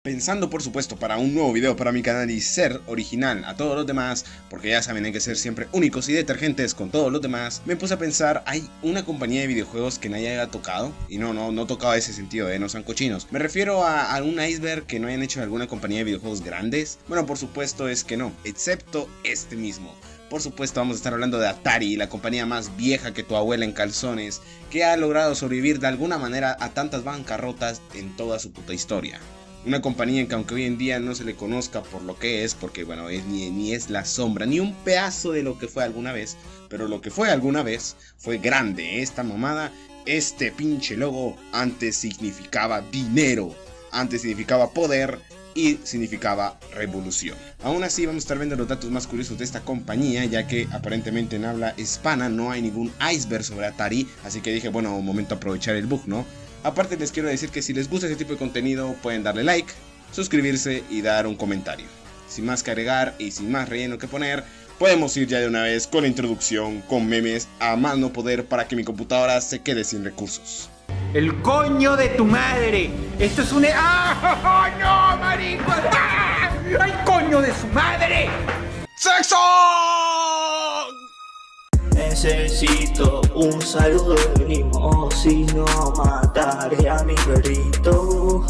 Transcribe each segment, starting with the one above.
Pensando por supuesto para un nuevo video para mi canal y ser original a todos los demás, porque ya saben hay que ser siempre únicos y detergentes con todos los demás, me puse a pensar, hay una compañía de videojuegos que nadie haya tocado, y no tocaba ese sentido, no sean cochinos, me refiero a algún iceberg que no hayan hecho alguna compañía de videojuegos grandes. Bueno, por supuesto es que no, excepto este mismo. Por supuesto vamos a estar hablando de Atari, la compañía más vieja que tu abuela en calzones, que ha logrado sobrevivir de alguna manera a tantas bancarrotas en toda su puta historia. Una compañía que aunque hoy en día no se le conozca por lo que es, porque bueno, ni es la sombra, ni un pedazo de lo que fue alguna vez, pero lo que fue alguna vez fue grande. Esta mamada, este pinche logo, antes significaba dinero, antes significaba poder y significaba revolución. Aún así vamos a estar viendo los datos más curiosos de esta compañía, ya que aparentemente en habla hispana no hay ningún iceberg sobre Atari, así que dije, bueno, un momento aprovechar el bug, ¿no? Aparte les quiero decir que si les gusta este tipo de contenido pueden darle like, suscribirse y dar un comentario. Sin más que agregar y sin más relleno que poner, podemos ir ya de una vez con la introducción, con memes a más no poder para que mi computadora se quede sin recursos. ¡El coño de tu madre! Esto es un... ¡Ah! ¡No, marico! ¡Ah! ¡Ay, coño de su madre! ¡Sexo! Necesito un saludo de limón, si no mataré a mi perrito.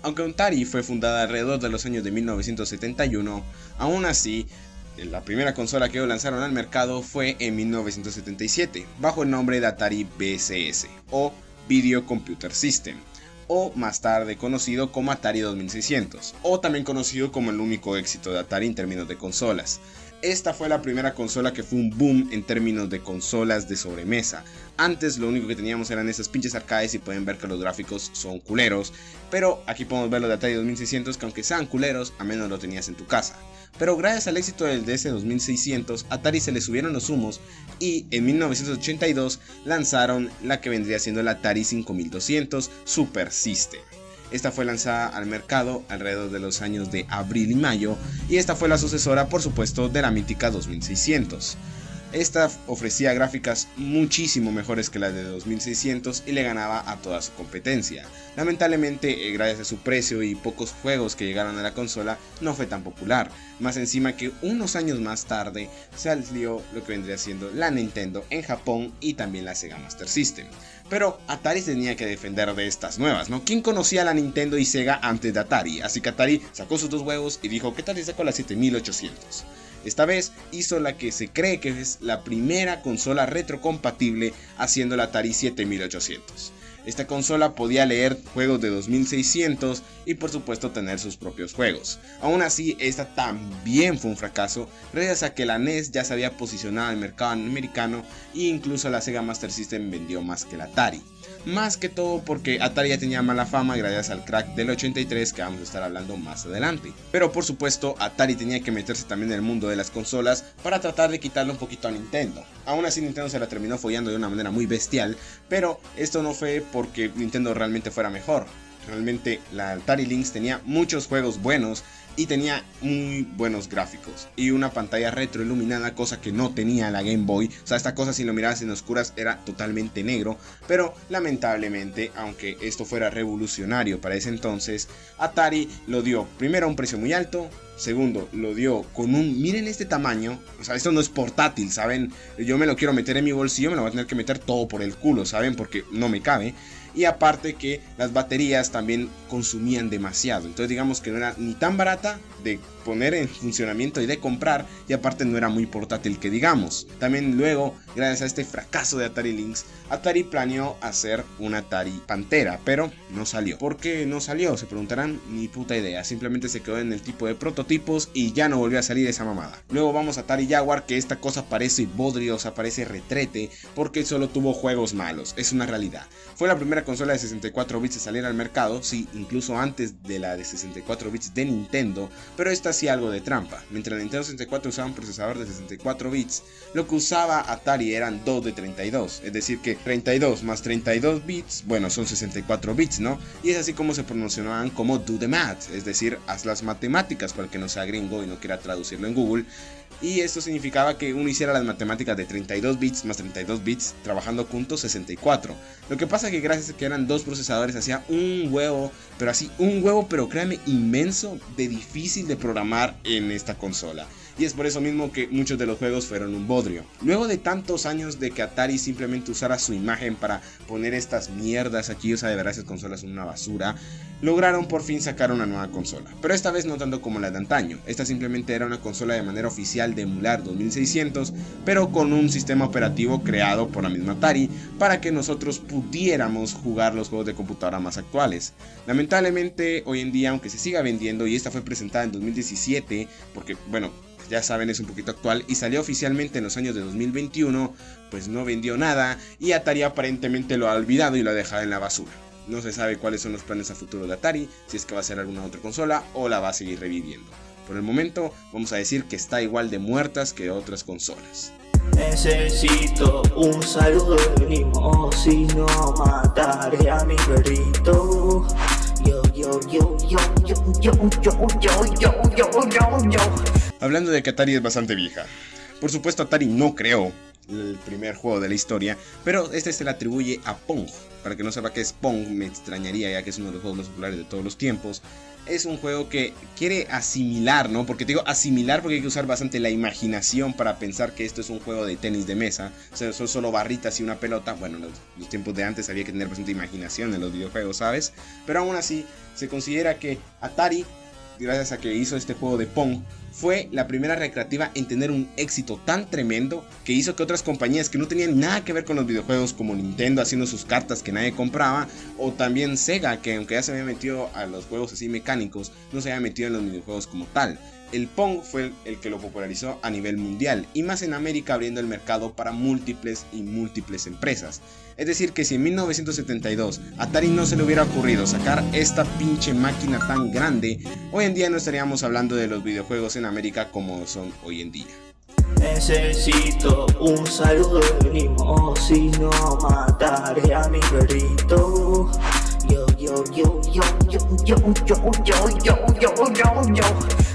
Aunque Atari fue fundada alrededor de los años de 1971, aún así, la primera consola que lanzaron al mercado fue en 1977, bajo el nombre de Atari VCS, o Video Computer System, o más tarde conocido como Atari 2600, o también conocido como el único éxito de Atari en términos de consolas. Esta fue la primera consola que fue un boom en términos de consolas de sobremesa. Antes lo único que teníamos eran esas pinches arcades y pueden ver que los gráficos son culeros, pero aquí podemos ver los de Atari 2600 que aunque sean culeros, al menos lo tenías en tu casa. Pero gracias al éxito del DS 2600, Atari se le subieron los humos y en 1982 lanzaron la que vendría siendo la Atari 5200 Super System. Esta fue lanzada al mercado alrededor de los años de abril y mayo, y esta fue la sucesora por supuesto de la mítica 2600. Esta ofrecía gráficas muchísimo mejores que las de 2600 y le ganaba a toda su competencia. Lamentablemente, gracias a su precio y pocos juegos que llegaron a la consola, no fue tan popular. Más encima que unos años más tarde salió lo que vendría siendo la Nintendo en Japón y también la Sega Master System. Pero Atari tenía que defender de estas nuevas, ¿no? ¿Quién conocía a la Nintendo y Sega antes de Atari? Así que Atari sacó sus dos huevos y dijo, ¿qué tal si saco la 7800? Esta vez hizo la que se cree que es la primera consola retrocompatible, haciendo la Atari 7800. Esta consola podía leer juegos de 2600 y por supuesto tener sus propios juegos. Aún así, esta también fue un fracaso, gracias a que la NES ya se había posicionado en el mercado americano e incluso la Sega Master System vendió más que la Atari. Más que todo porque Atari ya tenía mala fama gracias al crack del 83 que vamos a estar hablando más adelante. Pero por supuesto Atari tenía que meterse también en el mundo de las consolas para tratar de quitarle un poquito a Nintendo. Aún así Nintendo se la terminó follando de una manera muy bestial, pero esto no fue porque Nintendo realmente fuera mejor. Realmente la Atari Lynx tenía muchos juegos buenos y tenía muy buenos gráficos y una pantalla retroiluminada, cosa que no tenía la Game Boy. O sea, esta cosa si lo mirabas en oscuras era totalmente negro, pero lamentablemente, aunque esto fuera revolucionario para ese entonces, Atari lo dio primero a un precio muy alto. Segundo, lo dio con un... Miren este tamaño. O sea, esto no es portátil, ¿saben? Yo me lo quiero meter en mi bolsillo, me lo voy a tener que meter todo por el culo, ¿saben? Porque no me cabe. Y aparte que las baterías también consumían demasiado. Entonces digamos que no era ni tan barata de poner en funcionamiento y de comprar. Y aparte no era muy portátil que digamos. También luego, gracias a este fracaso de Atari Lynx, Atari planeó hacer un Atari Pantera, pero no salió. ¿Por qué no salió? Se preguntarán, ni puta idea. Simplemente se quedó en el tipo de prototipos y ya no volvió a salir esa mamada. Luego vamos a Atari Jaguar, que esta cosa parece bodriosa, parece retrete, porque solo tuvo juegos malos. Es una realidad. Fue la primera consola de 64 bits a salir al mercado, sí, incluso antes de la de 64 bits de Nintendo, pero esta hacía algo de trampa. Mientras la Nintendo 64 usaba un procesador de 64 bits, lo que usaba Atari Atari eran 2 de 32, es decir que 32 más 32 bits, bueno, son 64 bits, ¿no? Y es así como se pronunciaban como do the math, es decir, haz las matemáticas, para el que no sea gringo y no quiera traducirlo en Google. Y esto significaba que uno hiciera las matemáticas de 32 bits más 32 bits trabajando juntos 64. Lo que pasa es que gracias a que eran dos procesadores hacía un huevo, pero así un huevo, pero créanme, inmenso, de difícil de programar en esta consola. Y es por eso mismo que muchos de los juegos fueron un bodrio. Luego de tantos años de que Atari simplemente usara su imagen para poner estas mierdas aquí, o sea, de verdad esas consolas son una basura, lograron por fin sacar una nueva consola. Pero esta vez no tanto como la de antaño. Esta simplemente era una consola de manera oficial de emular 2600, pero con un sistema operativo creado por la misma Atari para que nosotros pudiéramos jugar los juegos de computadora más actuales. Lamentablemente hoy en día, aunque se siga vendiendo, y esta fue presentada en 2017, porque bueno, ya saben, es un poquito actual, y salió oficialmente en los años de 2021, pues no vendió nada y Atari aparentemente lo ha olvidado y lo ha dejado en la basura. No se sabe cuáles son los planes a futuro de Atari, si es que va a hacer alguna otra consola o la va a seguir reviviendo. Por el momento vamos a decir que está igual de muertas que otras consolas. Necesito un saludo de Nimo, si no mataré a mi perrito. Hablando de que Atari es bastante vieja. Por supuesto, Atari no creó el primer juego de la historia, pero este se le atribuye a Pong. Para que no sepa qué es Pong, me extrañaría, ya que es uno de los juegos más populares de todos los tiempos. Es un juego que quiere asimilar, ¿no? Porque te digo asimilar porque hay que usar bastante la imaginación para pensar que esto es un juego de tenis de mesa. O sea, son solo barritas y una pelota. Bueno, en los tiempos de antes había que tener bastante imaginación en los videojuegos, ¿sabes? Pero aún así, se considera que Atari, gracias a que hizo este juego de Pong, fue la primera recreativa en tener un éxito tan tremendo que hizo que otras compañías que no tenían nada que ver con los videojuegos, como Nintendo haciendo sus cartas que nadie compraba, o también Sega, que aunque ya se había metido a los juegos así mecánicos, no se había metido en los videojuegos como tal. El Pong fue el que lo popularizó a nivel mundial, y más en América, abriendo el mercado para múltiples empresas. Es decir que si en 1972 Atari no se le hubiera ocurrido sacar esta pinche máquina tan grande, hoy en día no estaríamos hablando de los videojuegos en América como son hoy en día. Necesito un saludo de Nimo, si no mataré a mi perrito.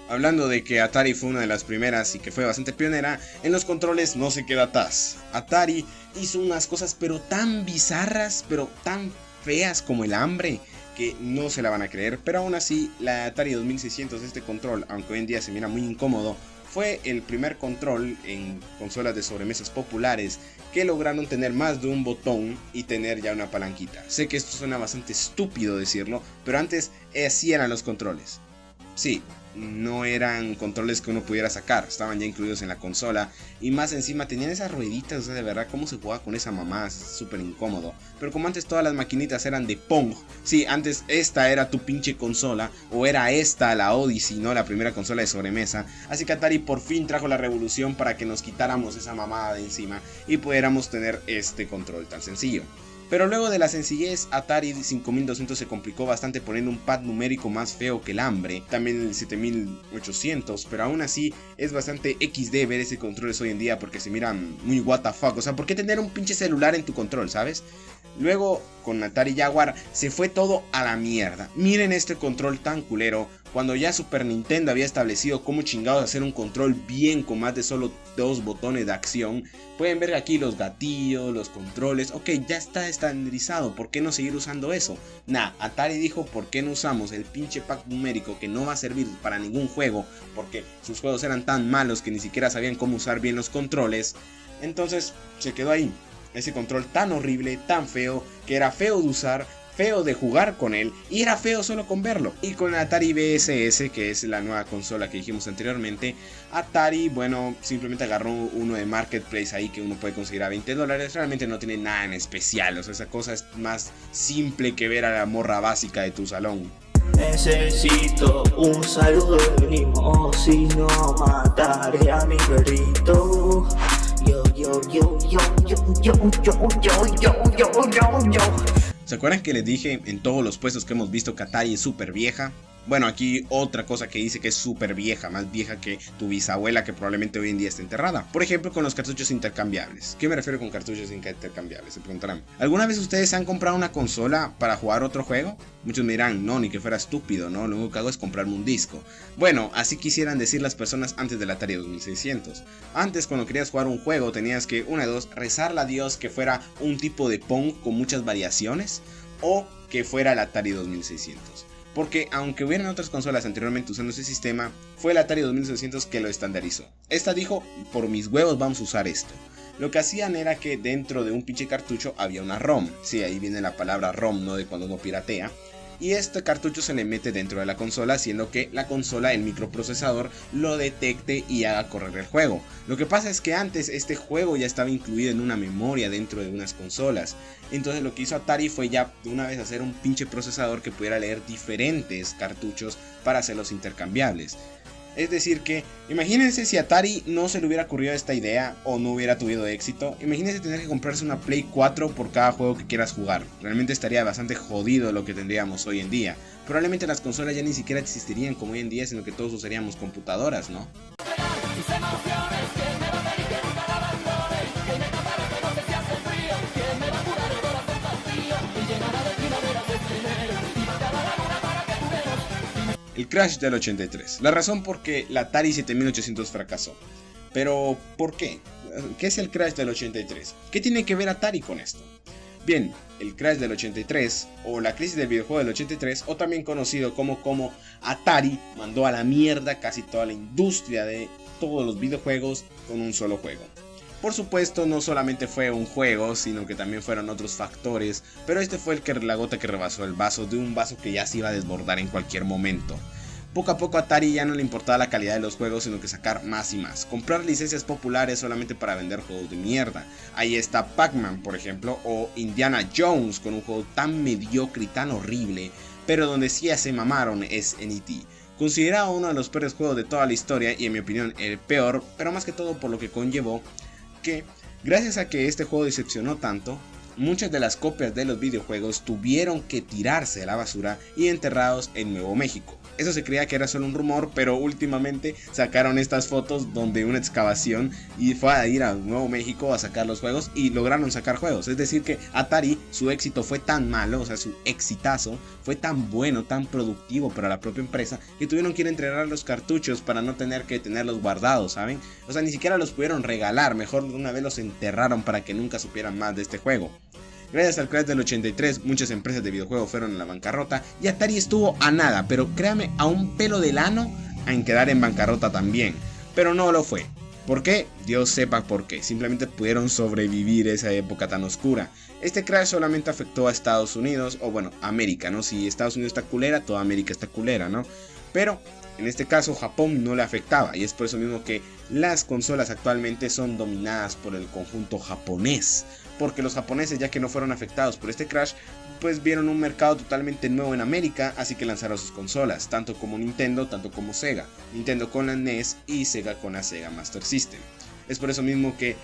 Hablando de que Atari fue una de las primeras y que fue bastante pionera, en los controles no se queda atrás. Atari hizo unas cosas pero tan bizarras, pero tan feas como el hambre, que no se la van a creer. Pero aún así, la Atari 2600, este control, aunque hoy en día se mira muy incómodo, fue el primer control en consolas de sobremesas populares que lograron tener más de un botón y tener ya una palanquita. Sé que esto suena bastante estúpido decirlo, pero antes así eran los controles. Sí, no eran controles que uno pudiera sacar, estaban ya incluidos en la consola, y más encima tenían esas rueditas, o sea, de verdad, cómo se jugaba con esa mamá, es súper incómodo. Pero como antes todas las maquinitas eran de Pong, sí, antes esta era tu pinche consola, o era esta la Odyssey, ¿no? La primera consola de sobremesa, así que Atari por fin trajo la revolución para que nos quitáramos esa mamada de encima y pudiéramos tener este control tan sencillo. Pero luego de la sencillez, Atari 5200 se complicó bastante poniendo un pad numérico más feo que el hambre, también el 7800, pero aún así es bastante XD ver ese controles hoy en día porque se miran muy WTF, o sea, ¿por qué tener un pinche celular en tu control, sabes? Luego, con Atari Jaguar, se fue todo a la mierda. Miren este control tan culero, cuando ya Super Nintendo había establecido cómo chingados hacer un control bien con más de solo 2 botones de acción. Pueden ver aquí los gatillos, los controles, ok, ya está estandarizado, ¿por qué no seguir usando eso? Nah, Atari dijo, ¿por qué no usamos el pinche pack numérico que no va a servir para ningún juego? Porque sus juegos eran tan malos que ni siquiera sabían cómo usar bien los controles. Entonces, se quedó ahí. Ese control tan horrible, tan feo, que era feo de usar, feo de jugar con él, y era feo solo con verlo. Y con Atari VSS, que es la nueva consola que dijimos anteriormente, Atari, bueno, simplemente agarró uno de Marketplace ahí que uno puede conseguir a $20. Realmente no tiene nada en especial, o sea, esa cosa es más simple que ver a la morra básica de tu salón. Necesito un saludo de Nimo, si no mataré a mi perrito. ¿Se acuerdan que les dije en todos los puestos que hemos visto que Atari es súper vieja? Bueno, aquí otra cosa que dice que es súper vieja, más vieja que tu bisabuela, que probablemente hoy en día está enterrada. Por ejemplo, con los cartuchos intercambiables. ¿Qué me refiero con cartuchos intercambiables? Se preguntarán. ¿Alguna vez ustedes han comprado una consola para jugar otro juego? Muchos me dirán, no, ni que fuera estúpido, ¿no? Lo único que hago es comprarme un disco. Bueno, así quisieran decir las personas antes del Atari 2600. Antes, cuando querías jugar un juego, tenías que, una de dos, rezarle a Dios que fuera un tipo de Pong con muchas variaciones, o que fuera el Atari 2600. Porque aunque hubieran otras consolas anteriormente usando ese sistema, fue el Atari 2600 que lo estandarizó. Esta dijo, por mis huevos vamos a usar esto. Lo que hacían era que dentro de un pinche cartucho había una ROM. Sí, ahí viene la palabra ROM, no de cuando uno piratea. Y este cartucho se le mete dentro de la consola, haciendo que la consola, el microprocesador, lo detecte y haga correr el juego. Lo que pasa es que antes este juego ya estaba incluido en una memoria dentro de unas consolas. Entonces lo que hizo Atari fue ya de una vez hacer un pinche procesador que pudiera leer diferentes cartuchos para hacerlos intercambiables. Es decir que, imagínense si Atari no se le hubiera ocurrido esta idea o no hubiera tenido éxito. Imagínense tener que comprarse una Play 4 por cada juego que quieras jugar. Realmente estaría bastante jodido lo que tendríamos hoy en día. Probablemente las consolas ya ni siquiera existirían como hoy en día, sino que todos usaríamos computadoras, ¿no? El crash del 83. La razón por qué la Atari 7800 fracasó. Pero, ¿por qué? ¿Qué es el crash del 83? ¿Qué tiene que ver Atari con esto? Bien, el crash del 83, o la crisis del videojuego del 83, o también conocido como Atari mandó a la mierda casi toda la industria de todos los videojuegos con un solo juego. Por supuesto, no solamente fue un juego, sino que también fueron otros factores, pero este fue la gota que rebasó el vaso, de un vaso que ya se iba a desbordar en cualquier momento. Poco a poco a Atari ya no le importaba la calidad de los juegos, sino que sacar más y más. Comprar licencias populares solamente para vender juegos de mierda. Ahí está Pac-Man, por ejemplo, o Indiana Jones, con un juego tan mediocre y tan horrible, pero donde sí ya se mamaron es en E.T. Considerado uno de los peores juegos de toda la historia, y en mi opinión el peor, pero más que todo por lo que conllevó, que gracias a que este juego decepcionó tanto, muchas de las copias de los videojuegos tuvieron que tirarse a la basura y enterrados en Nuevo México. Eso se creía que era solo un rumor, pero últimamente sacaron estas fotos donde una excavación y fue a ir a Nuevo México a sacar los juegos y lograron sacar juegos. Es decir que Atari, su éxito fue tan malo, o sea, su exitazo fue tan bueno, tan productivo para la propia empresa, que tuvieron que ir a entregar los cartuchos para no tener que tenerlos guardados, ¿saben? O sea, ni siquiera los pudieron regalar, mejor de una vez los enterraron para que nunca supieran más de este juego. Gracias al crash del 83, muchas empresas de videojuegos fueron a la bancarrota y Atari estuvo a nada, pero créame, a un pelo del ano en quedar en bancarrota también. Pero no lo fue. ¿Por qué? Dios sepa por qué. Simplemente pudieron sobrevivir esa época tan oscura. Este crash solamente afectó a Estados Unidos, o bueno, América, ¿no? Si Estados Unidos está culera, toda América está culera, ¿no? Pero en este caso Japón no le afectaba y es por eso mismo que las consolas actualmente son dominadas por el conjunto japonés. Porque los japoneses, ya que no fueron afectados por este crash, pues vieron un mercado totalmente nuevo en América, así que lanzaron sus consolas, tanto como Nintendo, tanto como Sega. Nintendo con la NES y Sega con la Sega Master System. Es por eso mismo que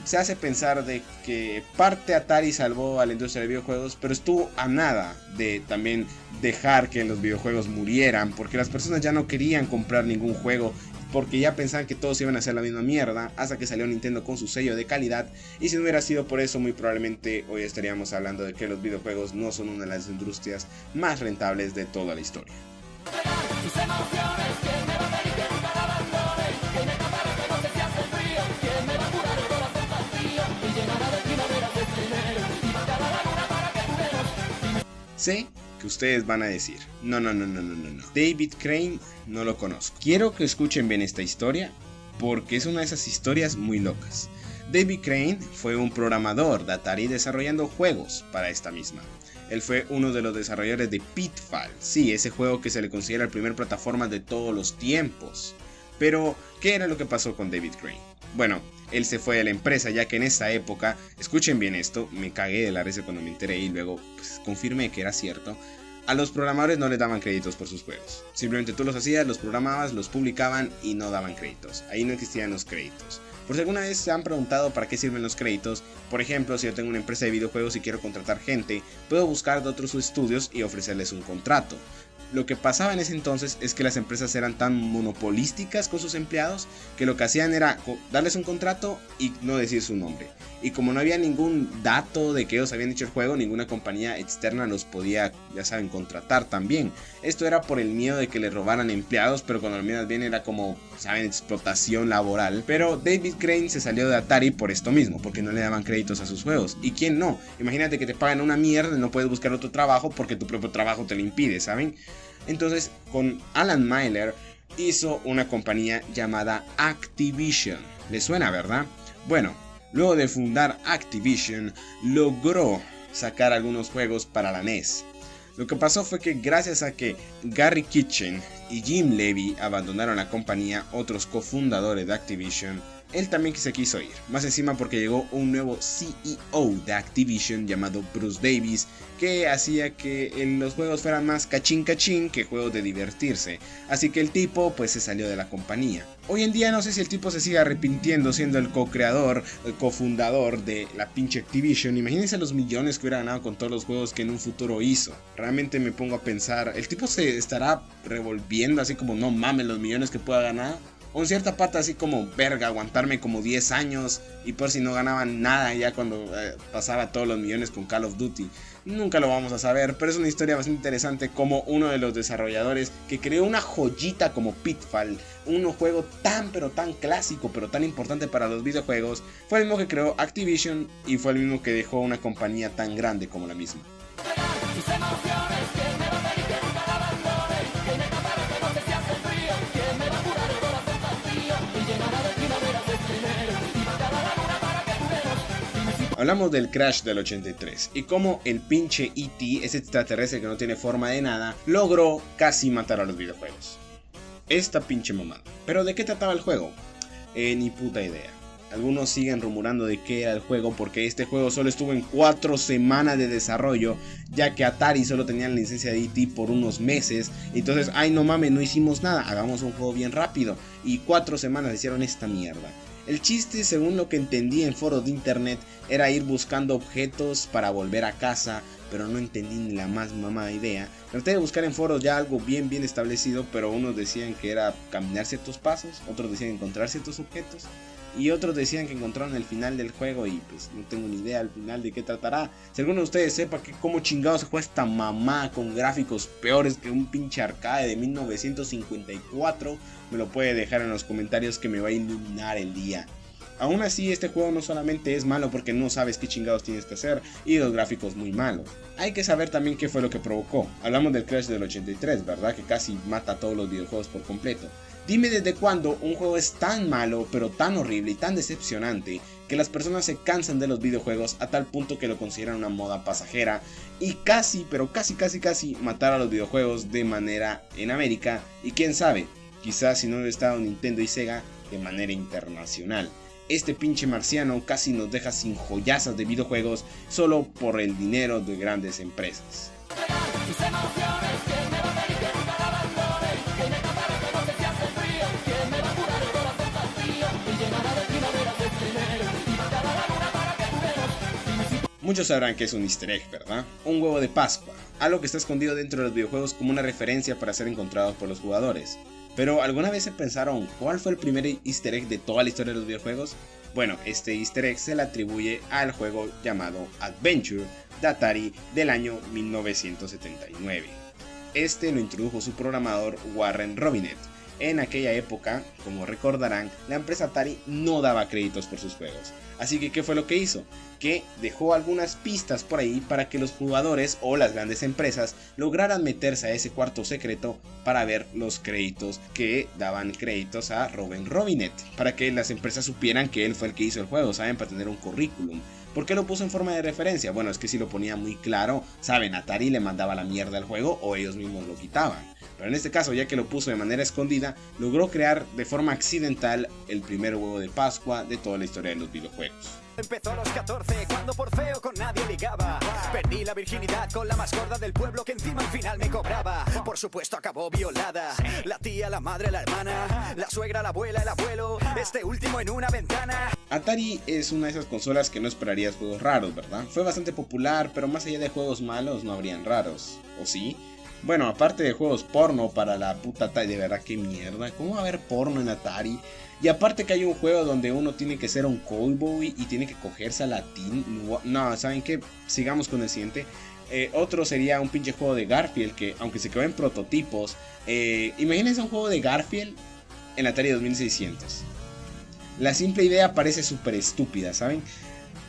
se hace pensar de que parte Atari salvó a la industria de videojuegos, pero estuvo a nada de también dejar que los videojuegos murieran, porque las personas ya no querían comprar ningún juego, porque ya pensaban que todos iban a hacer la misma mierda, hasta que salió Nintendo con su sello de calidad, y si no hubiera sido por eso, muy probablemente hoy estaríamos hablando de que los videojuegos no son una de las industrias más rentables de toda la historia. Sé que ustedes van a decir, no. David Crane no lo conozco. Quiero que escuchen bien esta historia, porque es una de esas historias muy locas. David Crane fue un programador de Atari desarrollando juegos para esta misma. Él fue uno de los desarrolladores de Pitfall, sí, ese juego que se le considera el primer plataforma de todos los tiempos. Pero, ¿qué era lo que pasó con David Crane? Bueno, él se fue de la empresa ya que en esa época, escuchen bien esto, me cagué de la risa cuando me enteré y luego pues, confirmé que era cierto. A los programadores no les daban créditos por sus juegos. Simplemente tú los hacías, los programabas, los publicaban y no daban créditos. Ahí no existían los créditos. Por si alguna vez se han preguntado para qué sirven los créditos, por ejemplo, si yo tengo una empresa de videojuegos y quiero contratar gente, puedo buscar de otros estudios y ofrecerles un contrato. Lo que pasaba en ese entonces es que las empresas eran tan monopolísticas con sus empleados que lo que hacían era darles un contrato y no decir su nombre. Y como no había ningún dato de que ellos habían hecho el juego, ninguna compañía externa los podía, ya saben, contratar también. Esto era por el miedo de que les robaran empleados, pero cuando lo miras bien era como, saben, explotación laboral. Pero David Crane se salió de Atari por esto mismo, porque no le daban créditos a sus juegos. ¿Y quién no? Imagínate que te pagan una mierda y no puedes buscar otro trabajo porque tu propio trabajo te lo impide, ¿saben? Entonces, con Alan Myler hizo una compañía llamada Activision. ¿Les suena, verdad? Bueno, luego de fundar Activision, logró sacar algunos juegos para la NES. Lo que pasó fue que gracias a que Gary Kitchen y Jim Levy abandonaron la compañía, otros cofundadores de Activision, él también se quiso ir, más encima porque llegó un nuevo CEO de Activision llamado Bruce Davis, que hacía que los juegos fueran más cachín cachín que juegos de divertirse, así que el tipo pues se salió de la compañía. Hoy en día no sé si el tipo se sigue arrepintiendo siendo el co-creador, el cofundador de la pinche Activision. Imagínense los millones que hubiera ganado con todos los juegos que en un futuro hizo. Realmente me pongo a pensar, el tipo se estará revolviendo así como no mames los millones que pueda ganar. O en cierta parte así como, verga, aguantarme como 10 años y por si no ganaban nada ya cuando pasaba todos los millones con Call of Duty. Nunca lo vamos a saber, pero es una historia bastante interesante como uno de los desarrolladores que creó una joyita como Pitfall, un juego tan pero tan clásico pero tan importante para los videojuegos, fue el mismo que creó Activision y fue el mismo que dejó una compañía tan grande como la misma. Hablamos del Crash del 83 y cómo el pinche E.T., ese extraterrestre que no tiene forma de nada, logró casi matar a los videojuegos. Esta pinche mamada. ¿Pero de qué trataba el juego? Ni puta idea. Algunos siguen rumorando de qué era el juego porque este juego solo estuvo en 4 semanas de desarrollo, ya que Atari solo tenía la licencia de E.T. por unos meses. Entonces, ay no mames, no hicimos nada, hagamos un juego bien rápido. Y 4 semanas hicieron esta mierda. El chiste, según lo que entendí en foros de internet, era ir buscando objetos para volver a casa, pero no entendí ni la más mamada idea. Traté de buscar en foros ya algo bien establecido, pero unos decían que era caminar ciertos pasos, otros decían encontrar ciertos objetos, y otros decían que encontraron el final del juego y pues no tengo ni idea al final de qué tratará. Si alguno de ustedes sepa que cómo chingados se juega esta mamá con gráficos peores que un pinche arcade de 1954, me lo puede dejar en los comentarios que me va a iluminar el día. Aún así, este juego no solamente es malo porque no sabes qué chingados tienes que hacer y los gráficos muy malos. Hay que saber también qué fue lo que provocó. Hablamos del Crash del 83, ¿verdad? Que casi mata a todos los videojuegos por completo. Dime desde cuándo un juego es tan malo, pero tan horrible y tan decepcionante que las personas se cansan de los videojuegos a tal punto que lo consideran una moda pasajera y casi, pero casi matar a los videojuegos de manera en América y quién sabe, quizás si no hubiera estado Nintendo y Sega, de manera internacional. Este pinche marciano casi nos deja sin joyazas de videojuegos solo por el dinero de grandes empresas. Muchos sabrán que es un easter egg, ¿verdad? Un huevo de Pascua, algo que está escondido dentro de los videojuegos como una referencia para ser encontrados por los jugadores. Pero ¿alguna vez se pensaron cuál fue el primer easter egg de toda la historia de los videojuegos? Bueno, este easter egg se le atribuye al juego llamado Adventure de Atari del año 1979. Este lo introdujo su programador Warren Robinet. En aquella época, como recordarán, la empresa Atari no daba créditos por sus juegos. Así que, ¿qué fue lo que hizo? Que dejó algunas pistas por ahí para que los jugadores o las grandes empresas lograran meterse a ese cuarto secreto para ver los créditos que daban créditos a Warren Robinet. Para que las empresas supieran que él fue el que hizo el juego, ¿saben? Para tener un currículum. ¿Por qué lo puso en forma de referencia? Bueno, es que si lo ponía muy claro, ¿saben? Atari le mandaba la mierda al juego o ellos mismos lo quitaban. Pero en este caso, ya que lo puso de manera escondida, logró crear de forma accidental el primer huevo de Pascua de toda la historia de los videojuegos. Empezó a los 14, cuando por feo con nadie ligaba. Perdí la virginidad con la más gorda del pueblo que encima al final me cobraba. Por supuesto acabó violada. La tía, la madre, la hermana, la suegra, la abuela, el abuelo, este último en una ventana. Atari es una de esas consolas que no esperarías juegos raros, ¿verdad? Fue bastante popular, pero más allá de juegos malos no habrían raros, ¿o sí? Bueno, aparte de juegos porno para la puta Atari, de verdad que mierda, ¿cómo va a haber porno en Atari? Y aparte que hay un juego donde uno tiene que ser un cowboy y tiene que cogerse a latín. No, ¿saben qué? Sigamos con el siguiente. Otro sería un pinche juego de Garfield que, aunque se quedó en prototipos, imagínense un juego de Garfield en Atari 2600. La simple idea parece súper estúpida, ¿saben?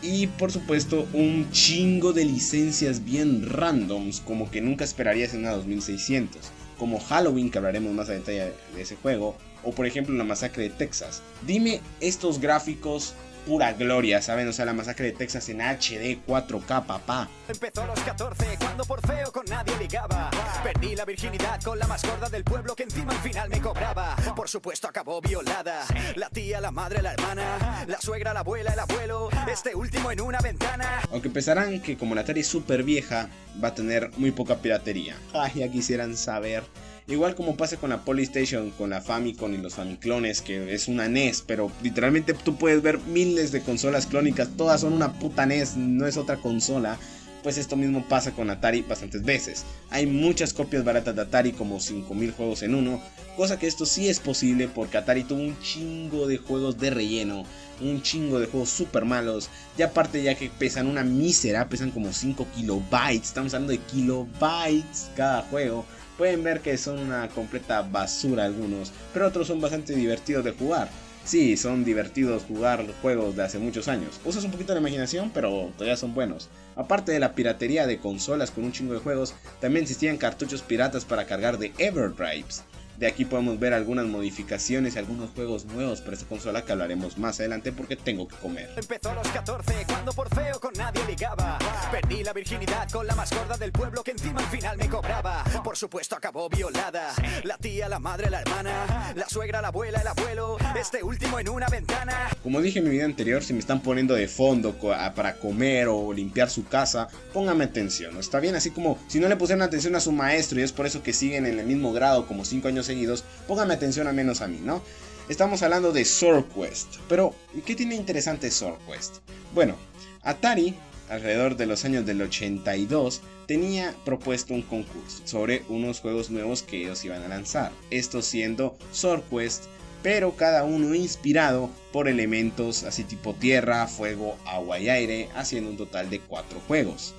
Y por supuesto un chingo de licencias bien randoms, como que nunca esperarías en una 2600. Como Halloween, que hablaremos más a detalle de ese juego, o por ejemplo la masacre de Texas. Dime estos gráficos pura gloria, ¿saben? O sea, la masacre de Texas en HD, 4K, papá. Empezó a los 14, cuando por feo con nadie ligaba. Perdí la virginidad con la más gorda del pueblo que encima al final me cobraba. Por supuesto acabó violada. La tía, la madre, la hermana, la suegra, la abuela, el abuelo, este último en una ventana. Aunque pensarán que como la Atari es súper vieja, va a tener muy poca piratería. Ay, ya quisieran saber. Igual como pasa con la Polystation, con la Famicom y los Famiclones, que es una NES, pero literalmente tú puedes ver miles de consolas clónicas, todas son una puta NES, no es otra consola. Pues esto mismo pasa con Atari bastantes veces. Hay muchas copias baratas de Atari, como 5000 juegos en uno, cosa que esto sí es posible porque Atari tuvo un chingo de juegos de relleno, un chingo de juegos super malos, y aparte ya que pesan una mísera, pesan como 5 kilobytes, estamos hablando de kilobytes cada juego. Pueden ver que son una completa basura algunos, pero otros son bastante divertidos de jugar. Sí, son divertidos jugar juegos de hace muchos años. Usas un poquito de imaginación, pero todavía son buenos. Aparte de la piratería de consolas con un chingo de juegos, también existían cartuchos piratas para cargar de Everdrives. De aquí podemos ver algunas modificaciones y algunos juegos nuevos para esta consola que hablaremos más adelante porque tengo que comer. Empezó a los 14, cuando por feo con nadie ligaba. Perdí la virginidad con la más gorda del pueblo que encima al final me cobraba. Por supuesto acabó violada. La tía, la madre, la hermana, la suegra, la abuela, el abuelo, este último en una ventana. Como dije en mi video anterior, si me están poniendo de fondo para comer o limpiar su casa, pónganme atención. Está bien, así como si no le pusieron atención a su maestro y es por eso que siguen en el mismo grado como 5 años seguidos, pónganme atención al menos a mí, ¿no? Estamos hablando de Sword Quest, pero ¿qué tiene interesante Sword Quest? Bueno, Atari, alrededor de los años del 82, tenía propuesto un concurso sobre unos juegos nuevos que ellos iban a lanzar, estos siendo Sword Quest, pero cada uno inspirado por elementos así tipo tierra, fuego, agua y aire, haciendo un total de 4 juegos.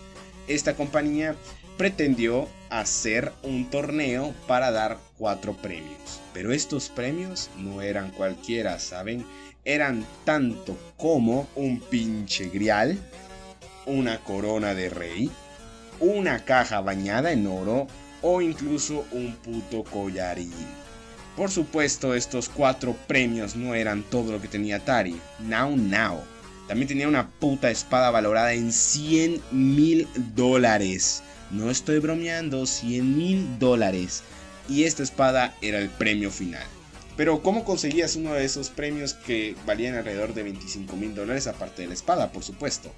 Esta compañía pretendió hacer un torneo para dar 4 premios, pero estos premios no eran cualquiera, ¿saben? Eran tanto como un pinche grial, una corona de rey, una caja bañada en oro o incluso un puto collarín. Por supuesto, estos 4 premios no eran todo lo que tenía Atari. Now. También tenía una puta espada valorada en $100,000. No estoy bromeando, $100,000. Y esta espada era el premio final. Pero ¿cómo conseguías uno de esos premios que valían alrededor de $25,000 aparte de la espada, por supuesto?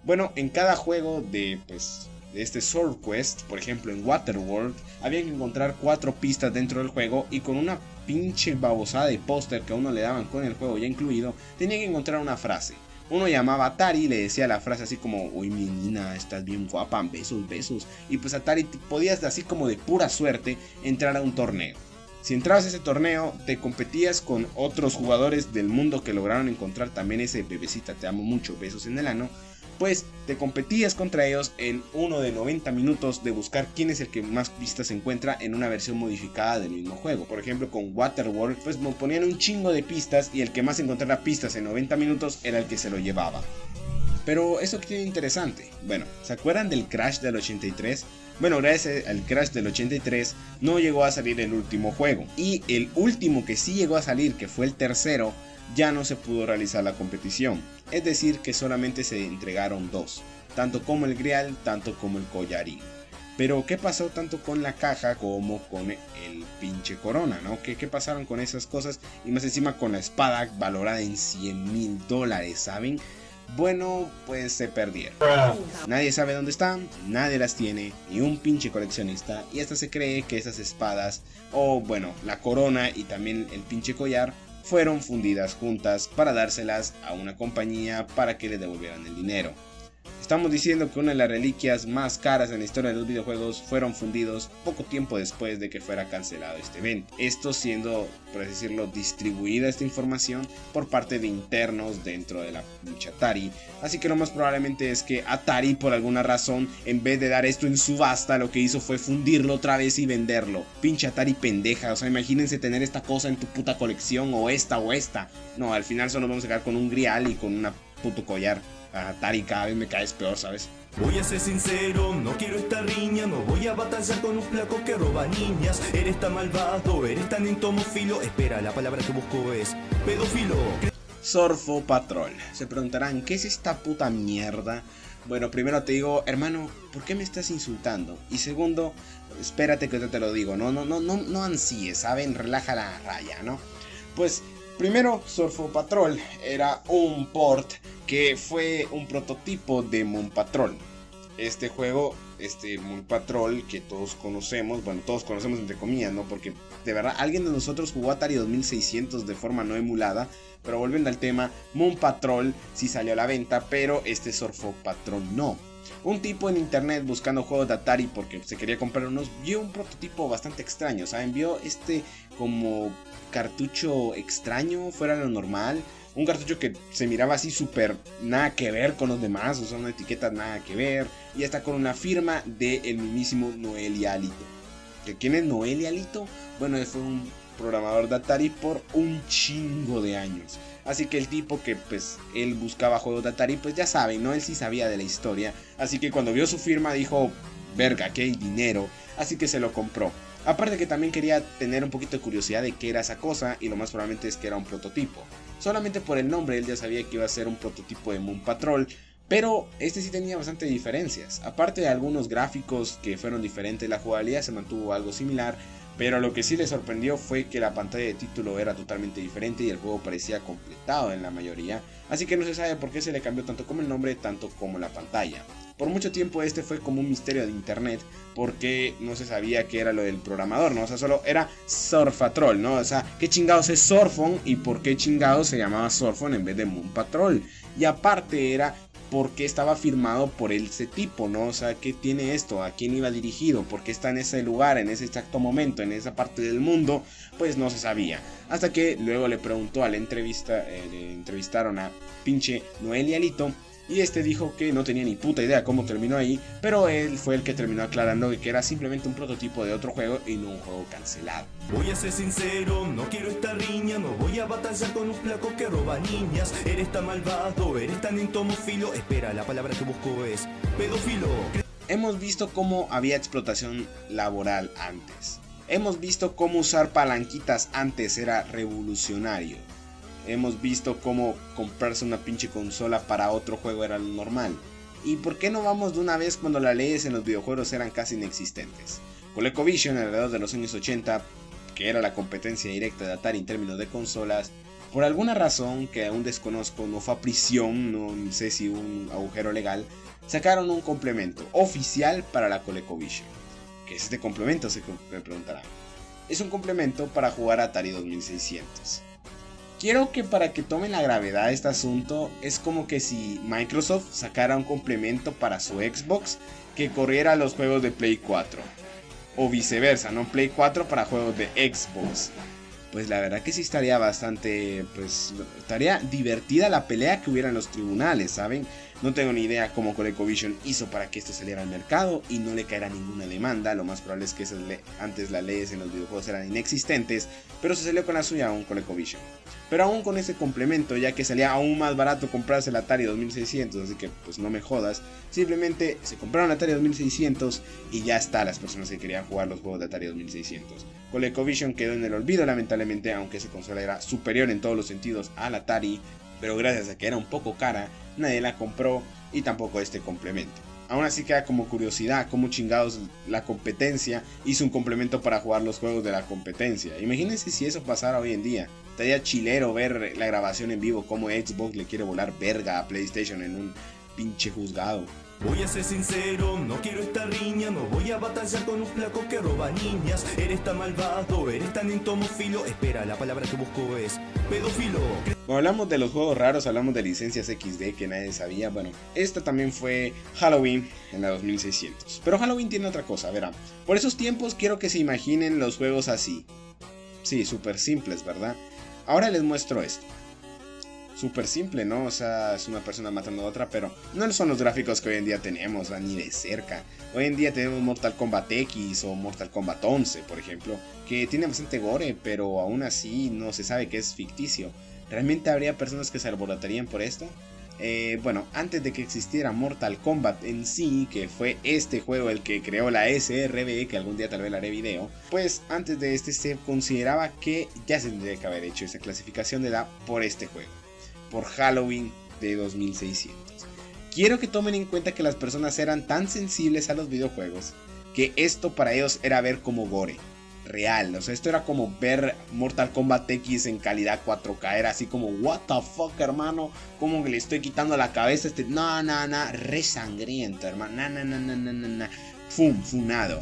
Bueno, en cada juego de este Sword Quest, por ejemplo en Waterworld, había que encontrar 4 pistas dentro del juego y con una pinche babosada de póster que a uno le daban con el juego ya incluido, tenía que encontrar una frase. Uno llamaba a Atari y le decía la frase así como: uy, mi nina, estás bien guapa, besos. Y pues Atari podías así como de pura suerte entrar a un torneo. Si entrabas a ese torneo, te competías con otros jugadores del mundo que lograron encontrar también ese bebecita, te amo mucho, besos en el ano. Pues te competías contra ellos en uno de 90 minutos de buscar quién es el que más pistas encuentra en una versión modificada del mismo juego. Por ejemplo con Waterworld, pues nos ponían un chingo de pistas y el que más encontrara pistas en 90 minutos era el que se lo llevaba. Pero eso que tiene interesante, bueno, ¿se acuerdan del Crash del 83? Bueno, gracias al Crash del 83 no llegó a salir el último juego. Y el último que sí llegó a salir, que fue el tercero, ya no se pudo realizar la competición. Es decir, que solamente se entregaron 2, tanto como el grial, tanto como el collarín. Pero ¿qué pasó tanto con la caja como con el pinche corona, no? ¿Qué pasaron con esas cosas? Y más encima con la espada valorada en $100,000, ¿saben? Bueno, pues se perdieron. Nadie sabe dónde están, nadie las tiene, ni un pinche coleccionista. Y hasta se cree que esas espadas, o bueno, la corona y también el pinche collar, fueron fundidas juntas para dárselas a una compañía para que le devolvieran el dinero. Estamos diciendo que una de las reliquias más caras en la historia de los videojuegos fueron fundidos poco tiempo después de que fuera cancelado este evento. Esto siendo, por así decirlo, distribuida esta información por parte de internos dentro de la pinche Atari. Así que lo más probablemente es que Atari, por alguna razón, en vez de dar esto en subasta, lo que hizo fue fundirlo otra vez y venderlo. Pinche Atari pendeja, o sea, imagínense tener esta cosa en tu puta colección, o esta. No, al final solo vamos a quedar con un grial y con una puto collar. Atari, cada vez me caes peor, ¿sabes? Voy a ser sincero, no quiero esta riña, no voy a batallar con un flaco que roba niñas. Eres tan malvado, eres tan entomófilo. Espera, la palabra que busco es pedófilo. Surfo Patrol. Se preguntarán, ¿qué es esta puta mierda? Bueno, primero te digo, hermano, ¿por qué me estás insultando? Y segundo, espérate que yo te lo digo, no ansíes, ¿saben? Relaja la raya, ¿no? Pues primero, Surfo Patrol era un port que fue un prototipo de Moon Patrol. Este juego, Moon Patrol, que todos conocemos, bueno, todos conocemos entre comillas, ¿no? Porque de verdad, alguien de nosotros jugó Atari 2600 de forma no emulada. Pero volviendo al tema, Moon Patrol sí salió a la venta, pero Surfo Patrol no. Un tipo en internet buscando juegos de Atari porque se quería comprar unos, vio un prototipo bastante extraño, ¿saben? Vio como cartucho extraño, fuera de lo normal. Un cartucho que se miraba así súper nada que ver con los demás, o sea, una etiqueta nada que ver. Y hasta con una firma del mismísimo Noel Alito. ¿Quién es Noel Alito? Bueno, él fue un programador de Atari por un chingo de años. Así que el tipo que pues él buscaba juegos de Atari, pues ya saben, ¿no? Él sí sabía de la historia. Así que cuando vio su firma dijo, verga, aquí hay dinero. Así que se lo compró. Aparte que también quería tener un poquito de curiosidad de qué era esa cosa, y lo más probablemente es que era un prototipo. Solamente por el nombre él ya sabía que iba a ser un prototipo de Moon Patrol, pero sí tenía bastante diferencias. Aparte de algunos gráficos que fueron diferentes, la jugabilidad se mantuvo algo similar, pero lo que sí le sorprendió fue que la pantalla de título era totalmente diferente y el juego parecía completado en la mayoría, así que no se sabe por qué se le cambió tanto como el nombre, tanto como la pantalla. Por mucho tiempo fue como un misterio de internet, porque no se sabía qué era lo del programador, ¿no? O sea, solo era Surfatrol, ¿no? O sea, ¿qué chingados es Surfon y por qué chingados se llamaba Surfon en vez de Moon Patrol? Y aparte era porque estaba firmado por ese tipo, ¿no? O sea, ¿qué tiene esto? ¿A quién iba dirigido? ¿Por qué está en ese lugar, en ese exacto momento, en esa parte del mundo? Pues no se sabía. Hasta que luego le preguntó a la entrevista, le entrevistaron a pinche Noel Alito. Y dijo que no tenía ni puta idea cómo terminó ahí, pero él fue el que terminó aclarando que era simplemente un prototipo de otro juego y no un juego cancelado. Voy a ser sincero, no quiero esta riña, no voy a batallar con un flaco que roba niñas. Eres tan malvado, eres tan entomófilo. Espera, la palabra que busco es pedófilo. Hemos visto cómo había explotación laboral antes. Hemos visto cómo usar palanquitas antes era revolucionario. Hemos visto cómo comprarse una pinche consola para otro juego era lo normal. ¿Y por qué no vamos de una vez cuando las leyes en los videojuegos eran casi inexistentes? ColecoVision alrededor de los años 80, que era la competencia directa de Atari en términos de consolas, por alguna razón que aún desconozco, no fue a prisión, no sé si un agujero legal, sacaron un complemento oficial para la ColecoVision. ¿Qué es este complemento? Se me preguntará. Es un complemento para jugar Atari 2600. Quiero que para que tomen la gravedad de este asunto, es como que si Microsoft sacara un complemento para su Xbox que corriera los juegos de Play 4. O viceversa, ¿no? Play 4 para juegos de Xbox. Pues la verdad que sí estaría bastante, estaría divertida la pelea que hubiera en los tribunales, ¿saben? No tengo ni idea cómo ColecoVision hizo para que esto saliera al mercado y no le caerá ninguna demanda. Lo más probable es que antes las leyes en los videojuegos eran inexistentes, pero se salió con la suya aún ColecoVision. Pero aún con ese complemento, ya que salía aún más barato comprarse el Atari 2600, así que pues no me jodas, simplemente se compraron el Atari 2600 y ya está, las personas que querían jugar los juegos de Atari 2600. ColecoVision quedó en el olvido lamentablemente, aunque esa consola era superior en todos los sentidos al Atari, pero gracias a que era un poco cara, nadie la compró y tampoco este complemento. Aún así queda como curiosidad cómo chingados la competencia hizo un complemento para jugar los juegos de la competencia. Imagínense si eso pasara hoy en día. Estaría chilero ver la grabación en vivo como Xbox le quiere volar verga a PlayStation en un pinche juzgado. Voy a ser sincero, no quiero esta riña, no voy voy a batallar con un flaco que roba niñas. Eres tan malvado, eres tan entomófilo. Espera, la palabra que busco es pedófilo. Cuando hablamos de los juegos raros, hablamos de licencias XD que nadie sabía. Bueno, esta también fue Halloween en la 2600. Pero Halloween tiene otra cosa, verán. Por esos tiempos quiero que se imaginen los juegos así. Sí, súper simples, ¿verdad? Ahora les muestro esto. Súper simple, ¿no? O sea, es una persona matando a otra, pero no son los gráficos que hoy en día tenemos, ni de cerca. Hoy en día tenemos Mortal Kombat X o Mortal Kombat 11, por ejemplo, que tiene bastante gore, pero aún así no se sabe que es ficticio. ¿Realmente habría personas que se alborotarían por esto? Bueno, antes de que existiera Mortal Kombat en sí, que fue este juego el que creó la SRB, que algún día tal vez le haré video, pues antes de este se consideraba que ya se tendría que haber hecho esa clasificación de edad por este juego, por Halloween de 2600. Quiero que tomen en cuenta que las personas eran tan sensibles a los videojuegos que esto para ellos era ver como gore real, o sea, esto era como ver Mortal Kombat X en calidad 4K, era así como what the fuck, hermano, como que le estoy quitando la cabeza a este, no, re sangriento, hermano, no, funado.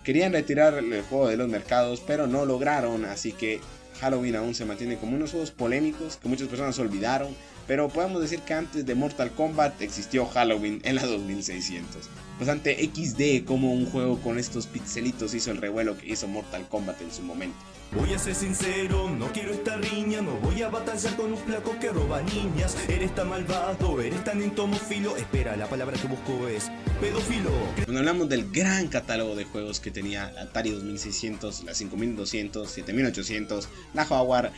Querían retirar el juego de los mercados, pero no lograron, así que Halloween aún se mantiene como unos juegos polémicos que muchas personas olvidaron, pero podemos decir que antes de Mortal Kombat existió Halloween en la 2600. Bastante XD como un juego con estos pixelitos hizo el revuelo que hizo Mortal Kombat en su momento. Voy a ser sincero, no quiero esta riña, no voy a batallar con un flaco que roba niñas. Eres tan malvado, eres tan entomófilo. Espera, la palabra que busco es pedófilo. Cuando hablamos del gran catálogo de juegos que tenía Atari 2600, la 5200, 7800, la Jaguar,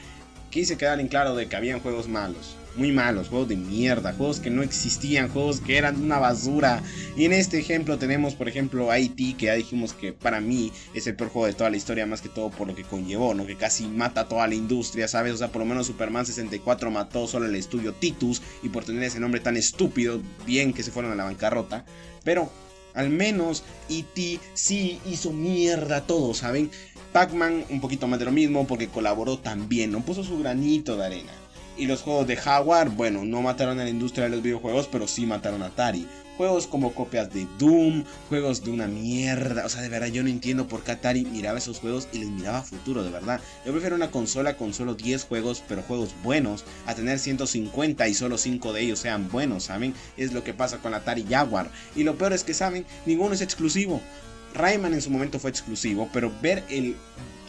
quise quedar en claro de que habían juegos malos, muy malos, juegos de mierda, juegos que no existían, juegos que eran una basura. Y en este ejemplo tenemos por ejemplo a E.T., que ya dijimos que para mí es el peor juego de toda la historia, más que todo por lo que conllevó, ¿no? Que casi mata a toda la industria, ¿sabes? O sea, por lo menos Superman 64 mató solo el estudio Titus, y por tener ese nombre tan estúpido, bien que se fueron a la bancarrota. Pero al menos E.T. sí hizo mierda a todo, ¿saben? Pac-Man un poquito más de lo mismo porque colaboró también, no puso su granito de arena. Y los juegos de Jaguar, bueno, no mataron a la industria de los videojuegos, pero sí mataron a Atari. Juegos como copias de Doom, juegos de una mierda. O sea, de verdad yo no entiendo por qué Atari miraba esos juegos y les miraba futuro, de verdad. Yo prefiero una consola con solo 10 juegos, pero juegos buenos, a tener 150 y solo 5 de ellos sean buenos, ¿saben? Es lo que pasa con Atari Jaguar. Y lo peor es que, ¿saben? Ninguno es exclusivo. Rayman en su momento fue exclusivo, pero ver el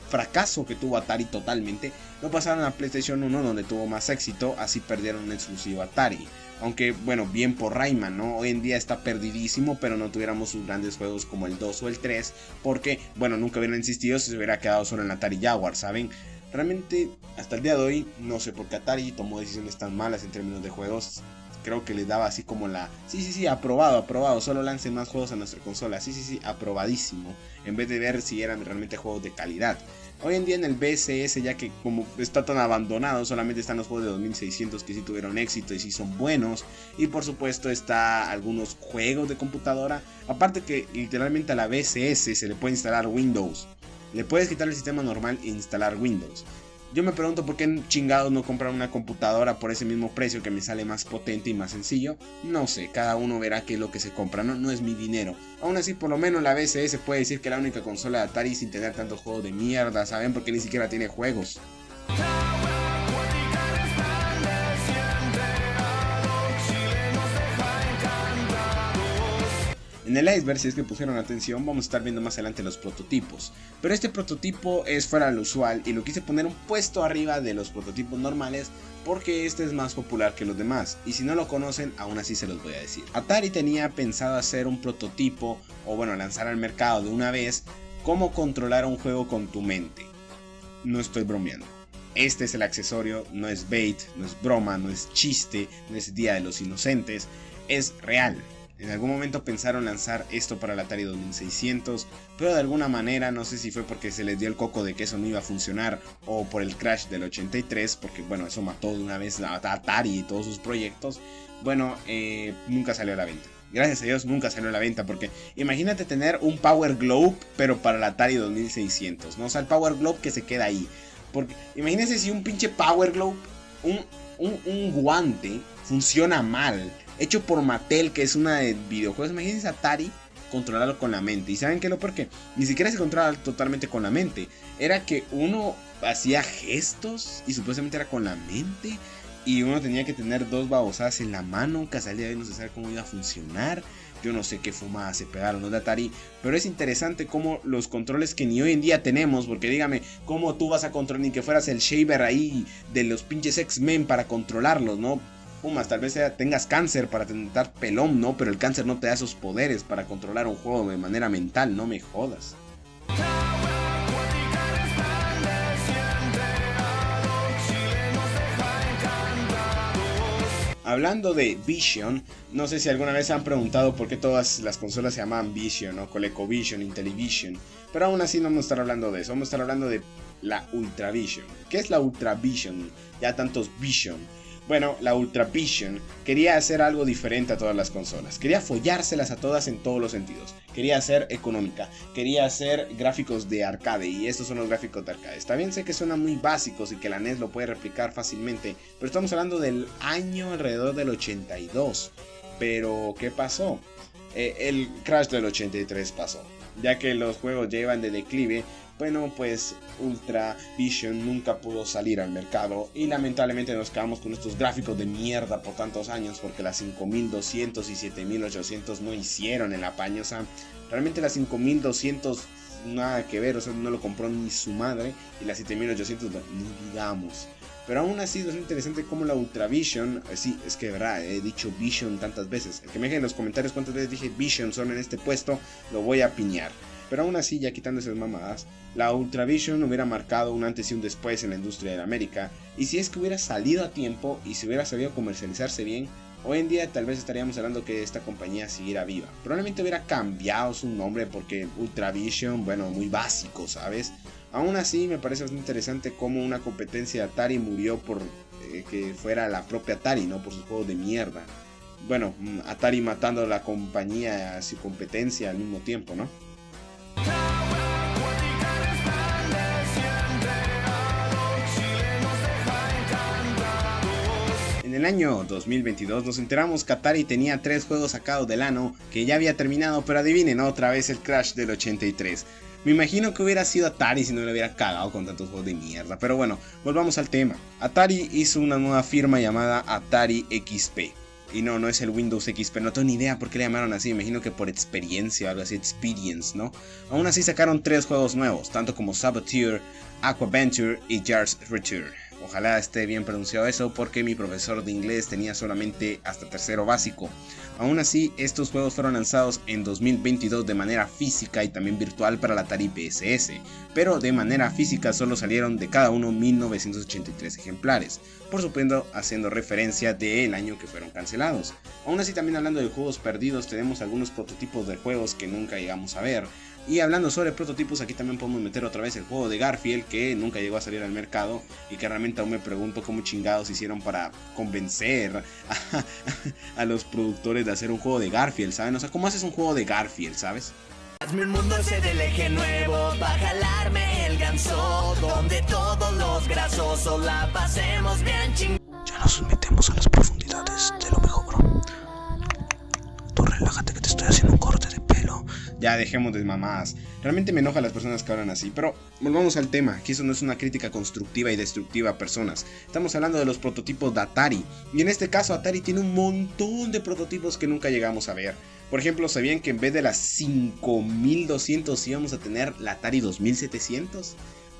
fracaso que tuvo Atari totalmente, lo pasaron a PlayStation 1 donde tuvo más éxito, así perdieron un exclusivo Atari. Aunque bueno, bien por Rayman, ¿no? Hoy en día está perdidísimo, pero no tuviéramos sus grandes juegos como el 2 o el 3, porque bueno, nunca hubieran insistido si se hubiera quedado solo en Atari Jaguar, ¿saben? Realmente hasta el día de hoy no sé por qué Atari tomó decisiones tan malas en términos de juegos. Creo que les daba así como la... Sí, aprobado, solo lancen más juegos a nuestra consola. Sí, aprobadísimo. En vez de ver si eran realmente juegos de calidad. Hoy en día en el BSS, ya que como está tan abandonado, solamente están los juegos de 2600 que sí tuvieron éxito y sí son buenos. Y por supuesto está algunos juegos de computadora. Aparte que literalmente a la BSS se le puede instalar Windows. Le puedes quitar el sistema normal e instalar Windows. Yo me pregunto por qué chingados no compran una computadora por ese mismo precio que me sale más potente y más sencillo. No sé, cada uno verá qué es lo que se compra, no es mi dinero. Aún así, por lo menos la BSS puede decir que es la única consola de Atari sin tener tantos juegos de mierda, ¿saben? Porque ni siquiera tiene juegos. En el iceberg, si es que pusieron atención, vamos a estar viendo más adelante los prototipos. Pero este prototipo es fuera de lo usual y lo quise poner un puesto arriba de los prototipos normales porque este es más popular que los demás. Y si no lo conocen, aún así se los voy a decir. Atari tenía pensado hacer un prototipo, o bueno, lanzar al mercado de una vez, cómo controlar un juego con tu mente. No estoy bromeando. Este es el accesorio, no es bait, no es broma, no es chiste, no es Día de los Inocentes, es real. En algún momento pensaron lanzar esto para el Atari 2600, pero de alguna manera, no sé si fue porque se les dio el coco de que eso no iba a funcionar o por el crash del 83, porque bueno, eso mató de una vez a Atari y todos sus proyectos. Bueno, nunca salió a la venta. Gracias a Dios nunca salió a la venta, porque imagínate tener un Power Globe, pero para el Atari 2600, ¿no? O sea, el Power Globe que se queda ahí. Porque imagínense si un pinche Power Globe, un guante, funciona mal, hecho por Mattel, que es una de videojuegos. Imagínense Atari controlarlo con la mente. ¿Y saben qué es lo peor? Que ni siquiera se controlaba totalmente con la mente. Era que uno hacía gestos y supuestamente era con la mente. Y uno tenía que tener dos babosadas en la mano, que hasta el día de hoy no se sabe cómo iba a funcionar. Yo no sé qué fumada se pegaron los de Atari, pero es interesante cómo los controles que ni hoy en día tenemos, porque dígame, ¿cómo tú vas a controlar ni que fueras el shaver ahí de los pinches X-Men para controlarlos, no? Pumas, tal vez tengas cáncer para tentar pelón, ¿no? Pero el cáncer no te da esos poderes para controlar un juego de manera mental, no me jodas. Hablando de Vision, no sé si alguna vez han preguntado por qué todas las consolas se llaman Vision, ¿no? ColecoVision, Intellivision, pero aún así no vamos a estar hablando de eso, vamos a estar hablando de la Ultravision. ¿Qué es la Ultravision? Ya tantos Vision. Bueno, la Ultravision quería hacer algo diferente a todas las consolas. Quería follárselas a todas en todos los sentidos. Quería ser económica. Quería hacer gráficos de arcade. Y estos son los gráficos de arcade. Está bien, sé que suenan muy básicos y que la NES lo puede replicar fácilmente. Pero estamos hablando del año alrededor del 82. Pero, ¿qué pasó? El crash del 83 pasó. Ya que los juegos ya iban de declive. Bueno, pues Ultravision nunca pudo salir al mercado y lamentablemente nos quedamos con estos gráficos de mierda por tantos años porque las 5200 y 7800 no hicieron el apaño. O sea, realmente las 5200 nada que ver, o sea, no lo compró ni su madre, y las 7800 ni digamos. Pero aún así es interesante como la Ultravision, sí, es que de verdad, he dicho Vision tantas veces. El que me deje en los comentarios cuántas veces dije Vision son en este puesto, lo voy a piñar. Pero aún así, ya quitando esas mamadas, la Ultravision hubiera marcado un antes y un después en la industria de América. Y si es que hubiera salido a tiempo y si hubiera sabido comercializarse bien, hoy en día tal vez estaríamos hablando que esta compañía siguiera viva. Probablemente hubiera cambiado su nombre porque Ultravision, bueno, muy básico, ¿sabes? Aún así me parece bastante interesante cómo una competencia de Atari murió por que fuera la propia Atari, no por sus juegos de mierda. Bueno, Atari matando a la compañía, a su competencia al mismo tiempo, ¿no? En el año 2022 nos enteramos que Atari tenía 3 juegos sacados del ano que ya había terminado, pero adivinen, otra vez el crash del 83. Me imagino que hubiera sido Atari si no le hubiera cagado con tantos juegos de mierda, pero bueno, volvamos al tema. Atari hizo una nueva firma llamada Atari XP. Y no es el Windows XP, no tengo ni idea por qué le llamaron así, me imagino que por experiencia o algo así, experience, ¿no? Aún así sacaron 3 juegos nuevos, tanto como Saboteur, Aquaventure y Jar's Return. Ojalá esté bien pronunciado eso porque mi profesor de inglés tenía solamente hasta tercero básico. Aún así, estos juegos fueron lanzados en 2022 de manera física y también virtual para la Atari PSS, pero de manera física solo salieron de cada uno 1983 ejemplares, por supuesto haciendo referencia del año que fueron cancelados. Aún así, también hablando de juegos perdidos, tenemos algunos prototipos de juegos que nunca llegamos a ver. Y hablando sobre prototipos, aquí también podemos meter otra vez el juego de Garfield, que nunca llegó a salir al mercado y que realmente aún me pregunto cómo chingados hicieron para convencer a los productores de hacer un juego de Garfield, ¿saben? O sea, ¿cómo haces un juego de Garfield, sabes? Hazme un mundo ese del eje nuevo, pa' jalarme el ganso, donde todos los grasosos la pasemos bien ching. Ya nos metemos a las profundidades de lo mejor, bro. Tú relájate que te estoy haciendo un corte de pelo. Ya dejemos de mamadas. Realmente me enoja las personas que hablan así. Pero volvamos al tema. Aquí eso no es una crítica constructiva y destructiva a personas. Estamos hablando de los prototipos de Atari. Y en este caso Atari tiene un montón de prototipos que nunca llegamos a ver. Por ejemplo, ¿sabían que en vez de las 5200 íbamos a tener la Atari 2700?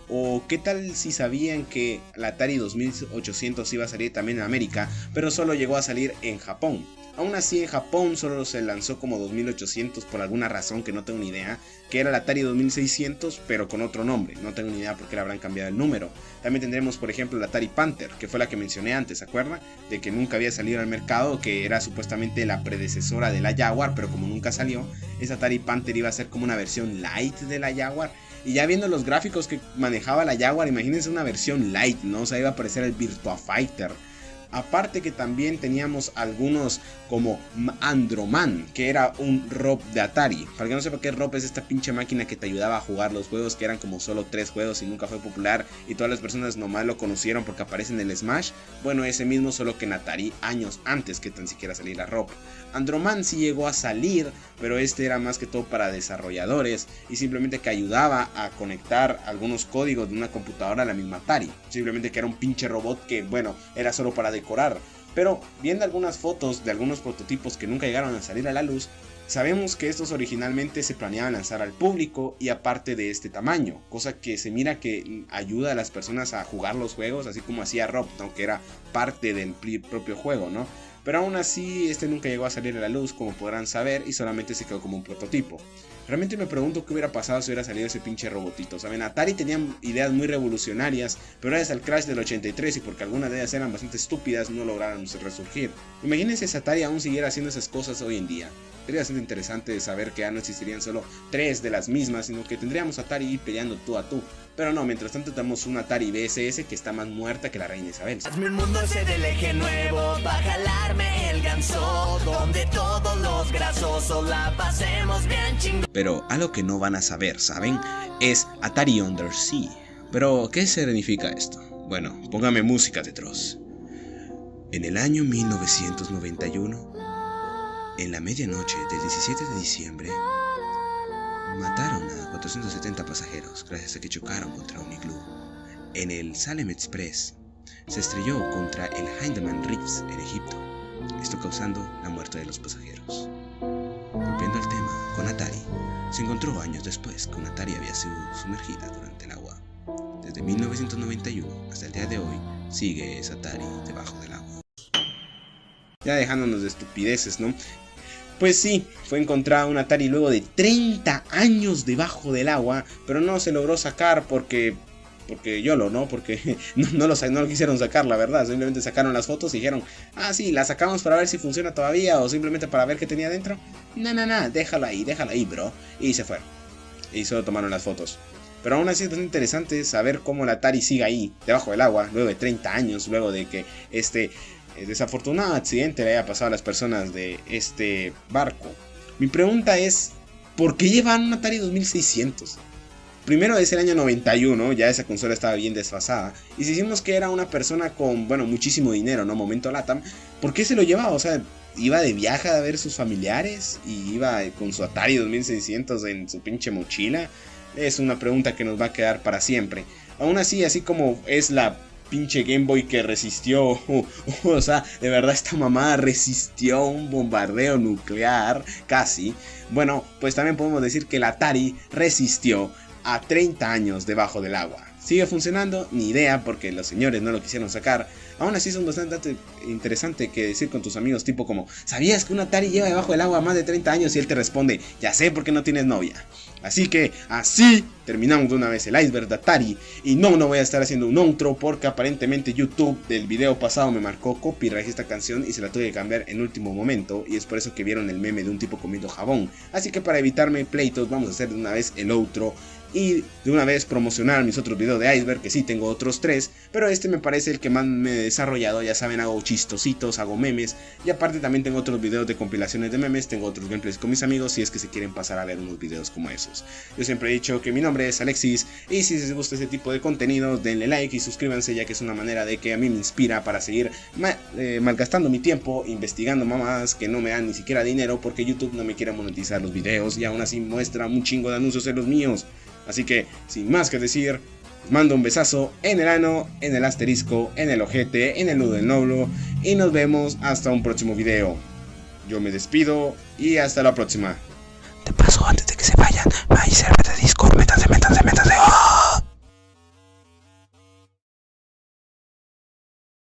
¿O qué tal si sabían que la Atari 2800 iba a salir también en América, pero solo llegó a salir en Japón? Aún así, en Japón solo se lanzó como 2800 por alguna razón que no tengo ni idea, que era la Atari 2600 pero con otro nombre, no tengo ni idea por qué le habrán cambiado el número. También tendremos por ejemplo la Atari Panther, que fue la que mencioné antes, ¿se acuerdan? De que nunca había salido al mercado, que era supuestamente la predecesora de la Jaguar, pero como nunca salió, esa Atari Panther iba a ser como una versión light de la Jaguar. Y ya viendo los gráficos que manejaba la Jaguar, imagínense una versión light, ¿no? O sea, iba a aparecer el Virtua Fighter. Aparte que también teníamos algunos como Androman, que era un ROP de Atari. Para que no sepa qué ROP es, esta pinche máquina que te ayudaba a jugar los juegos, que eran como solo 3 juegos y nunca fue popular, y todas las personas nomás lo conocieron porque aparece en el Smash. Bueno, ese mismo, solo que en Atari años antes que tan siquiera saliera ROP. Androman sí llegó a salir, pero este era más que todo para desarrolladores y simplemente que ayudaba a conectar algunos códigos de una computadora a la misma Atari. Simplemente que era un pinche robot que, bueno, era solo para decorar. Pero viendo algunas fotos de algunos prototipos que nunca llegaron a salir a la luz, sabemos que estos originalmente se planeaban lanzar al público y aparte de este tamaño, cosa que se mira que ayuda a las personas a jugar los juegos, así como hacía Rob, aunque era parte del propio juego, ¿no? Pero aún así este nunca llegó a salir a la luz, como podrán saber, y solamente se quedó como un prototipo. Realmente me pregunto qué hubiera pasado si hubiera salido ese pinche robotito. Saben, Atari tenía ideas muy revolucionarias, pero gracias al crash del 83 y porque algunas de ellas eran bastante estúpidas, no lograron resurgir. Imagínense si Atari aún siguiera haciendo esas cosas hoy en día. Sería bastante interesante saber que ya no existirían solo 3 de las mismas, sino que tendríamos Atari peleando tú a tú. Pero no, mientras tanto tenemos una Atari VSS que está más muerta que la reina Isabel. Hazme un mundo ese del eje nuevo, va a jalarme el ganso, donde todos los grasosos la pasemos bien chingón. Pero algo que no van a saber, ¿saben? Es Atari Undersea. Pero, ¿qué significa esto? Bueno, póngame música de Dross. En el año 1991, en la medianoche del 17 de diciembre, mataron a 470 pasajeros gracias a que chocaron contra un iglú. En el Salem Express se estrelló contra el Heidemann Reefs en Egipto, esto causando la muerte de los pasajeros. Volviendo al tema, con Atari, se encontró años después que una Atari había sido sumergida durante el agua. Desde 1991 hasta el día de hoy, sigue esa Atari debajo del agua. Ya dejándonos de estupideces, ¿no? Pues sí, fue encontrada una Atari luego de 30 años debajo del agua, pero no se logró sacar porque YOLO, ¿no? Porque no lo quisieron sacar, la verdad. Simplemente sacaron las fotos y dijeron, ah, sí, la sacamos para ver si funciona todavía o simplemente para ver qué tenía dentro. No, déjalo ahí, bro. Y se fueron. Y solo tomaron las fotos. Pero aún así es bastante interesante saber cómo la Atari sigue ahí, debajo del agua, luego de 30 años, luego de que desafortunado accidente le haya pasado a las personas de este barco. Mi pregunta es, ¿por qué llevan un Atari 2600? Primero es el año 91, ya esa consola estaba bien desfasada. Y si decimos que era una persona con, bueno, muchísimo dinero, ¿no? Momento LATAM, ¿por qué se lo llevaba? O sea, iba de viaje a ver sus familiares y iba con su Atari 2600 en su pinche mochila. Es una pregunta que nos va a quedar para siempre. Aún así como es la pinche Game Boy que resistió, o sea, de verdad esta mamada resistió un bombardeo nuclear, casi. Bueno, pues también podemos decir que la Atari resistió a 30 años debajo del agua. ¿Sigue funcionando? Ni idea, porque los señores no lo quisieron sacar. Aún así son bastante interesante que decir con tus amigos, tipo como, ¿sabías que un Atari lleva debajo del agua más de 30 años? Y él te responde, ya sé porque no tienes novia. Así que así terminamos de una vez el iceberg de Atari. Y no voy a estar haciendo un outro porque aparentemente YouTube del video pasado me marcó copyright esta canción y se la tuve que cambiar en último momento. Y es por eso que vieron el meme de un tipo comiendo jabón. Así que para evitarme pleitos vamos a hacer de una vez el outro. Y de una vez promocionar mis otros videos de iceberg, que sí tengo otros 3, pero este me parece el que más me he desarrollado. Ya saben, hago chistositos, hago memes, y aparte también tengo otros videos de compilaciones de memes, tengo otros gameplays con mis amigos si es que se quieren pasar a ver unos videos como esos. Yo siempre he dicho que mi nombre es Alexis, y si les gusta este tipo de contenido, denle like y suscríbanse, ya que es una manera de que a mí me inspira para seguir malgastando mi tiempo investigando mamadas que no me dan ni siquiera dinero, porque YouTube no me quiere monetizar los videos y aún así muestra un chingo de anuncios en los míos. Así que, sin más que decir, os mando un besazo en el ano, en el asterisco, en el ojete, en el nudo del nóbulo, y nos vemos hasta un próximo video. Yo me despido y hasta la próxima. De paso, antes de que se vayan, hay server de Discord,